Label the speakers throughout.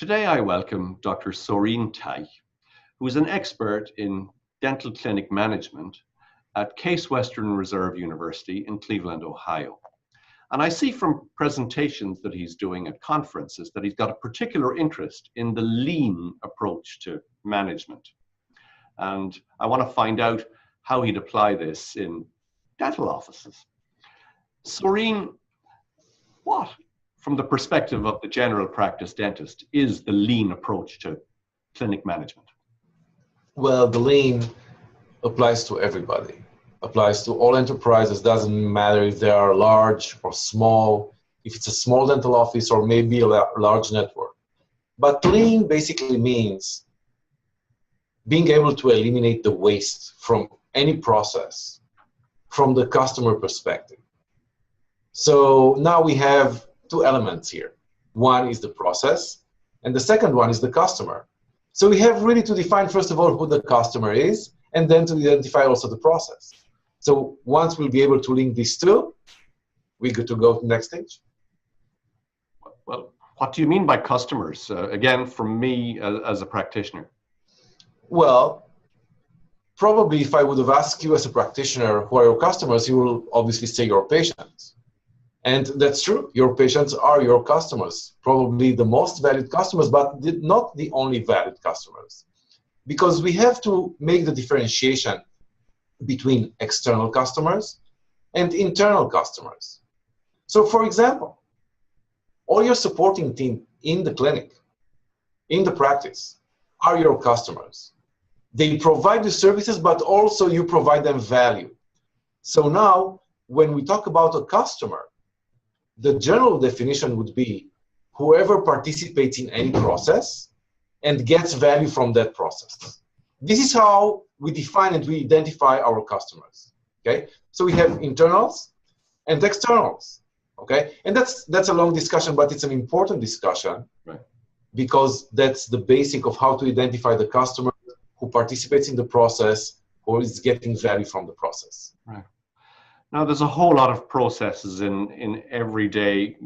Speaker 1: Today I welcome Dr. Soreen Tai, who is an expert in dental clinic management at Case Western Reserve University in Cleveland, Ohio. And I see from presentations that he's doing at conferences that he's got a particular interest in the lean approach to management. And I want to find out how he'd apply this in dental offices. Soreen, what, from the perspective of the general practice dentist, is the lean approach to clinic management?
Speaker 2: Well, the lean applies to everybody, applies to all enterprises. Doesn't matter if they are large or small, if it's a small dental office or maybe a large network. But lean basically means being able to eliminate the waste from any process from the customer perspective. So now we have two elements here. One is the process, and the second one is the customer. So we have really to define, first of all, who the customer is, and then to identify also the process. So once we'll be able to link these two, we're good to go to the next stage.
Speaker 1: Well, what do you mean by customers? Again, from me as a practitioner.
Speaker 2: Well, probably if I would have asked you as a practitioner who are your customers, you will obviously say your patients. And that's true. Your patients are your customers, probably the most valued customers, but not the only valued customers. Because we have to make the differentiation between external customers and internal customers. So for example, all your supporting team in the clinic, in the practice, are your customers. They provide you services, but also you provide them value. So now, when we talk about a customer, the general definition would be whoever participates in any process and gets value from that process. This is how we define and we identify our customers, okay? So we have internals and externals, okay? And that's a long discussion, but it's an important discussion, right? Because that's the basic of how to identify the customer who participates in the process or is getting value from the process.
Speaker 1: Right. Now, there's a whole lot of processes in everyday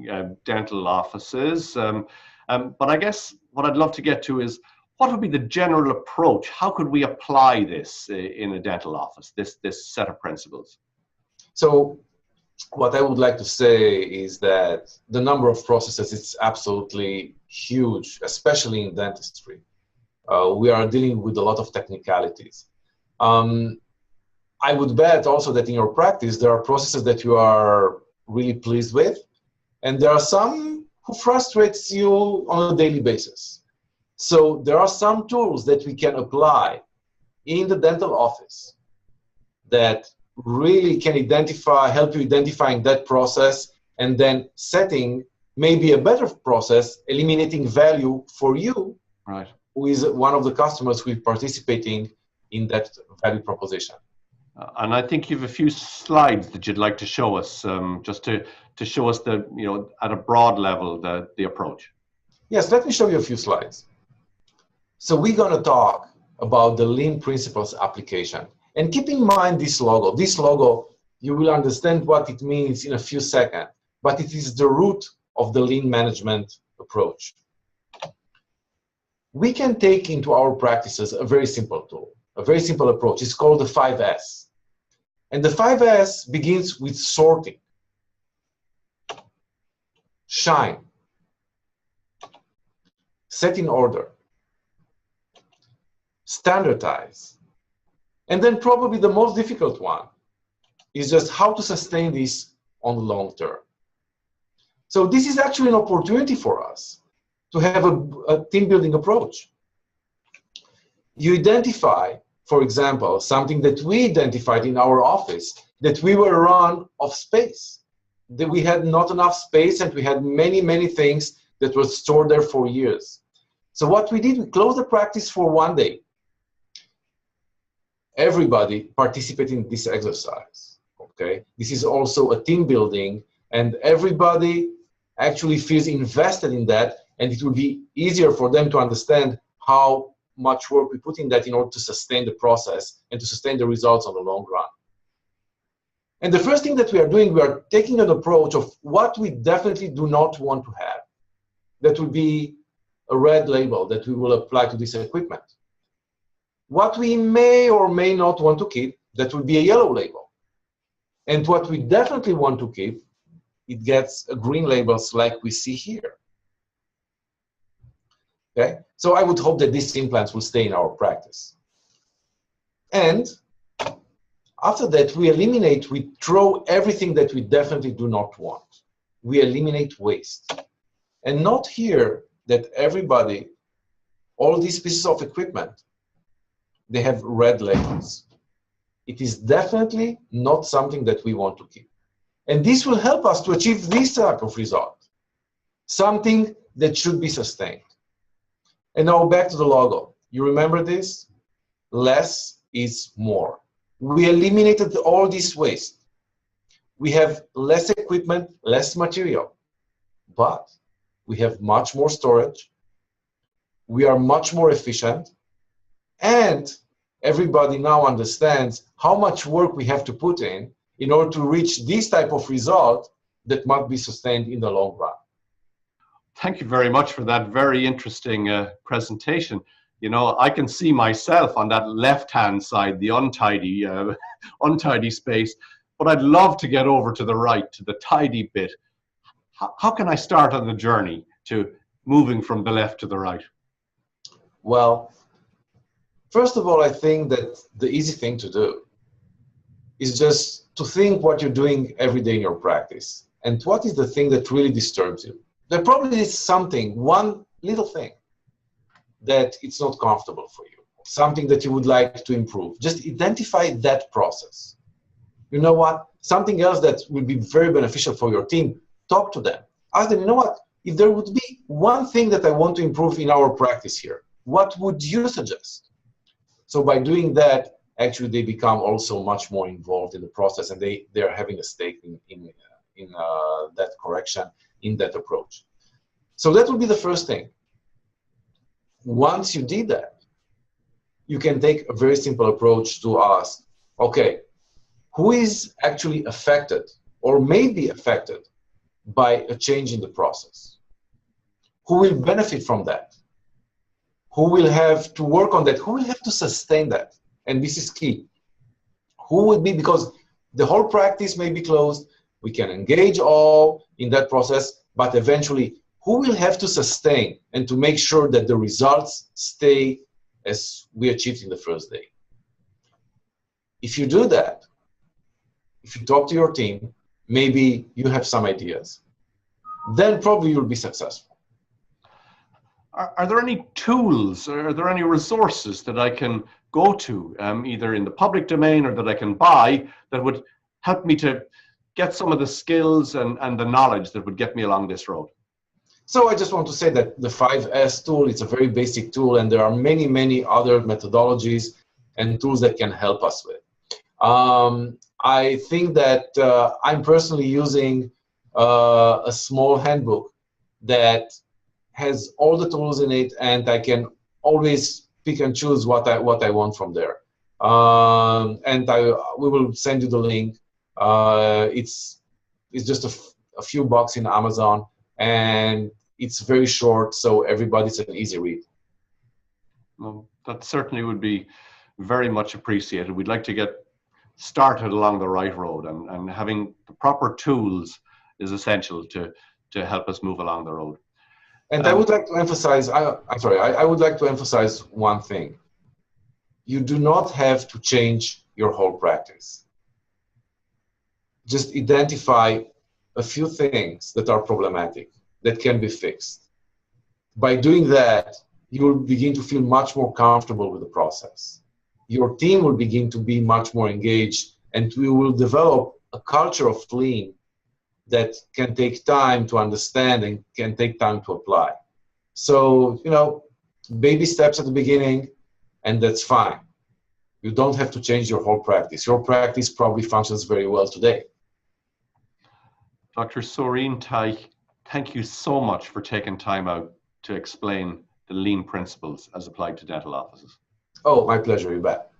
Speaker 1: dental offices, but I guess what I'd love to get to is what would be the general approach? How could we apply this in a dental office, this set of principles?
Speaker 2: So what I would like to say is that the number of processes is absolutely huge, especially in dentistry. We are dealing with a lot of technicalities. I would bet also that in your practice, there are processes that you are really pleased with, and there are some who frustrates you on a daily basis. So there are some tools that we can apply in the dental office that really can help you identifying that process and then setting maybe a better process, eliminating value for you, right, who is one of the customers who is participating in that value proposition.
Speaker 1: And I think you have a few slides that you'd like to show us, just to show us at a broad level, the approach.
Speaker 2: Yes, let me show you a few slides. So we're going to talk about the lean principles application. And keep in mind this logo. This logo, you will understand what it means in a few seconds, but it is the root of the lean management approach. We can take into our practices a very simple tool, a very simple approach. It's called the 5S. And the 5S begins with sorting, shine, set in order, standardize, and then probably the most difficult one is just how to sustain this on the long term. So this is actually an opportunity for us to have a team building approach. You identify, for example, something that we identified in our office, that we were run of space, that we had not enough space and we had many, many things that were stored there for years. So what we did, we closed the practice for one day. Everybody participated in this exercise, okay? This is also a team building, and everybody actually feels invested in that, and it will be easier for them to understand how much work we put in that in order to sustain the process and to sustain the results on the long run. And the first thing that we are doing, we are taking an approach of what we definitely do not want to have. That would be a red label that we will apply to this equipment. What we may or may not want to keep, that will be a yellow label. And what we definitely want to keep, it gets a green labels like we see here. Okay? So I would hope that these implants will stay in our practice. And after that, we throw everything that we definitely do not want. We eliminate waste. And note here that everybody, all these pieces of equipment, they have red labels. It is definitely not something that we want to keep. And this will help us to achieve this type of result, something that should be sustained. And now back to the logo. You remember this? Less is more. We eliminated all this waste. We have less equipment, less material, but we have much more storage. We are much more efficient, and everybody now understands how much work we have to put in order to reach this type of result that might be sustained in the long run.
Speaker 1: Thank you very much for that very interesting presentation. You know, I can see myself on that left-hand side, the untidy, untidy space, but I'd love to get over to the right, to the tidy bit. How can I start on the journey to moving from the left to the right?
Speaker 2: Well, first of all, I think that the easy thing to do is just to think what you're doing every day in your practice and what is the thing that really disturbs you. There probably is something, one little thing, that it's not comfortable for you, something that you would like to improve. Just identify that process. You know what? Something else that will be very beneficial for your team, talk to them. Ask them, you know what? If there would be one thing that I want to improve in our practice here, what would you suggest? So by doing that, actually they become also much more involved in the process, and they're having a stake in that correction, in that approach. So that would be the first thing. Once you did that, you can take a very simple approach to ask, okay, who is actually affected or may be affected by a change in the process? Who will benefit from that? Who will have to work on that? Who will have to sustain that? And this is key. Who will be, because the whole practice may be closed, we can engage all in that process, but eventually, who will have to sustain and to make sure that the results stay as we achieved in the first day? If you do that, if you talk to your team, maybe you have some ideas, then probably you'll be successful.
Speaker 1: Are there any tools, or are there any resources that I can go to, either in the public domain or that I can buy, that would help me to get some of the skills and the knowledge that would get me along this road?
Speaker 2: So I just want to say that the 5S tool, it's a very basic tool, and there are many, many other methodologies and tools that can help us with. I think that I'm personally using a small handbook that has all the tools in it, and I can always pick and choose what I want from there. And we will send you the link. It's just a few bucks in Amazon, and it's very short, so everybody's an easy read.
Speaker 1: Well, that certainly would be very much appreciated. We'd like to get started along the right road, and having the proper tools is essential to help us move along the road.
Speaker 2: And I would like to emphasize, I would like to emphasize one thing. You do not have to change your whole practice. Just identify a few things that are problematic, that can be fixed. By doing that, you will begin to feel much more comfortable with the process. Your team will begin to be much more engaged, and we will develop a culture of lean that can take time to understand and can take time to apply. So, you know, baby steps at the beginning, and that's fine. You don't have to change your whole practice. Your practice probably functions very well today.
Speaker 1: Dr. Sorin Teich, thank you so much for taking time out to explain the lean principles as applied to dental offices.
Speaker 2: Oh, my pleasure, you bet.